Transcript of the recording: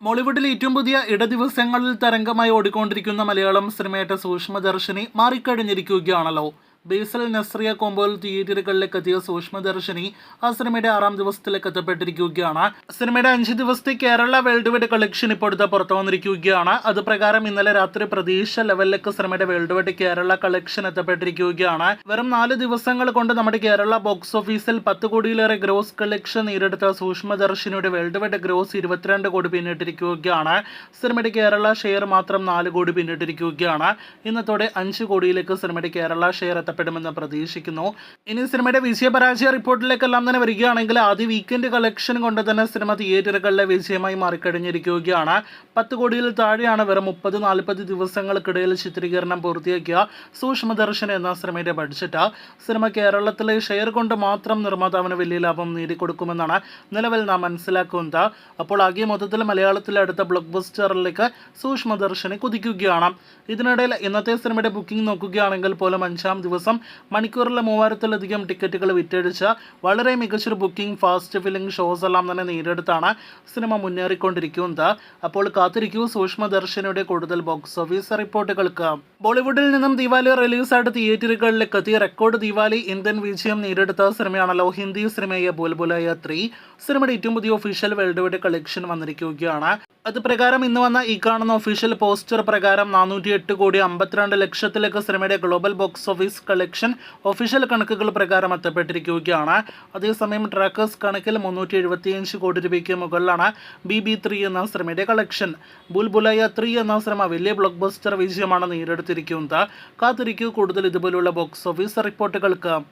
മോളിവുഡിൽ ഏറ്റവും പുതിയ ദിവസങ്ങളിൽ തരംഗമായി ഓടിക്കൊണ്ടിരിക്കുന്ന മലയാളം സിനിമയായിട്ട് സൂക്ഷ്മദർശിനി മാറിക്കഴിഞ്ഞിരിക്കുകയാണല്ലോ. ബേസൽ നസ്രിയ കോമ്പോയിൽ തിയേറ്ററുകളിലേക്ക് എത്തിയ സൂക്ഷ്മദർശിനി ആ സിനിമയുടെ 6ാം ദിവസത്തിലേക്ക് എത്തപ്പെട്ടിരിക്കുകയാണ്. സിനിമയുടെ 5 ദിവസത്തെ കേരള വേൾഡ് വൈഡ് കളക്ഷൻ ഇപ്പോഴത്തെ പുറത്തു വന്നിരിക്കുകയാണ്. അത് പ്രകാരം ഇന്നലെ രാത്രി പ്രതീക്ഷ ലെവലിലേക്ക് സിനിമയുടെ വേൾഡ് വൈഡ് കേരള കളക്ഷൻ എത്തപ്പെട്ടിരിക്കുകയാണ്. വെറും 4 ദിവസങ്ങൾ കൊണ്ട് നമ്മുടെ കേരള ബോക്സ് ഓഫീസിൽ 10 കോടിയിലേറെ ഗ്രോസ് കളക്ഷൻ നേടിയെടുത്ത സൂക്ഷ്മദർശിനിയുടെ വേൾഡ് വൈഡ് ഗ്രോസ് 22 കോടി പിന്നിട്ടിരിക്കുകയാണ്. സിനിമയുടെ കേരള ഷെയർ മാത്രം 4 കോടി പിന്നിട്ടിരിക്കുകയാണ്. ഇന്നത്തോടെ 5 കോടിയിലേക്ക് സിനിമയുടെ കേരള ഷെയർ എത്തപ്പെടുമെന്ന് പ്രതീക്ഷിക്കുന്നു. ഇനി സിനിമയുടെ വിജയപരാജയ റിപ്പോർട്ടിലേക്കെല്ലാം തന്നെ വരികയാണെങ്കിൽ ആദ്യ വീക്കെൻഡ് കളക്ഷൻ കൊണ്ട് തന്നെ സിനിമ തിയേറ്ററുകളിലെ വിജയമായി മാറിക്കഴിഞ്ഞിരിക്കുകയാണ്. 10 കോടിയിൽ താഴെയാണ് വെറും 30-40 ദിവസങ്ങൾക്കിടയിൽ ചിത്രീകരണം പൂർത്തിയാക്കിയ സൂക്ഷ്മദർശിനി എന്ന സിനിമയുടെ ബഡ്ജറ്റ്. സിനിമ കേരളത്തിലെ ഷെയർ കൊണ്ട് മാത്രം നിർമ്മാതാവിന് വലിയ ലാഭം നേടിക്കൊടുക്കുമെന്നാണ് നിലവിൽ നാം മനസ്സിലാക്കുന്നത്. അപ്പോൾ ആകെ മൊത്തത്തിൽ മലയാളത്തിലെ അടുത്ത ബ്ലോക്ക് ബസ്റ്ററിലേക്ക് സൂക്ഷ്മദർശിനി കുതിക്കുകയാണ്. ഇതിനിടയിൽ ഇന്നത്തെ സിനിമയുടെ ബുക്കിംഗ് നോക്കുകയാണെങ്കിൽ പോലും 5ാം ദിവസം മണിക്കൂറിൽ 3000-ലധികം ടിക്കറ്റുകൾ വിറ്റഴിച്ച് വളരെ മികച്ചൊരു ബുക്കിംഗ് ഫാസ്റ്റ് ഫില്ലിംഗ് ഷോസ് എല്ലാം തന്നെ നേടിയെടുത്താണ് സിനിമ മുന്നേറിക്കൊണ്ടിരിക്കുന്നത്. അപ്പോൾ കാത്തിരിക്കൂ സൂക്ഷ്മദർശിനിയുടെ കൂടുതൽ ബോക്സ് ഓഫീസ് റിപ്പോർട്ടുകൾക്ക്. ബോളിവുഡിൽ നിന്നും ദിവാലി റിലീസായിട്ട് തിയേറ്ററുകളിലേക്ക് എത്തിയ റെക്കോർഡ് ദിവാലി ഇന്ത്യൻ വിജയം നേടിയെടുത്ത സിനിമയാണല്ലോ ഹിന്ദി സിനിമയായ ബുൽബുലയ 3. സിനിമയുടെ ഏറ്റവും പുതിയ ഒഫീഷ്യൽ വേൾഡ് വൈഡ് കളക്ഷൻ വന്നിരിക്കുകയാണ്. അത് പ്രകാരം ഇന്ന് വന്ന ഈ കാണുന്ന ഒഫീഷ്യൽ പോസ്റ്റർ പ്രകാരം 408 കോടി 52 ലക്ഷത്തിലേക്ക് സിനിമയുടെ global box office collection official കണക്കുകൾ പ്രകാരം എത്തപ്പെട്ടിരിക്കുകയാണ്. അതേസമയം ട്രാക്കേഴ്സ് കണക്കിൽ 375 കോടി രൂപയ്ക്ക് മുകളിലാണ് BB3 എന്ന സിനിമയുടെ കളക്ഷൻ. ബുൽബുലയ 3 എന്ന സിനിമ വലിയ ബ്ലോക്ക് ബസ്റ്റർ വിജയമാണ് നേടിയെടുത്തിരിക്കുന്നത്. കാത്തിരിക്കൂ കൂടുതൽ ഇതുപോലുള്ള ബോക്സ് ഓഫീസ് റിപ്പോർട്ടുകൾക്ക്.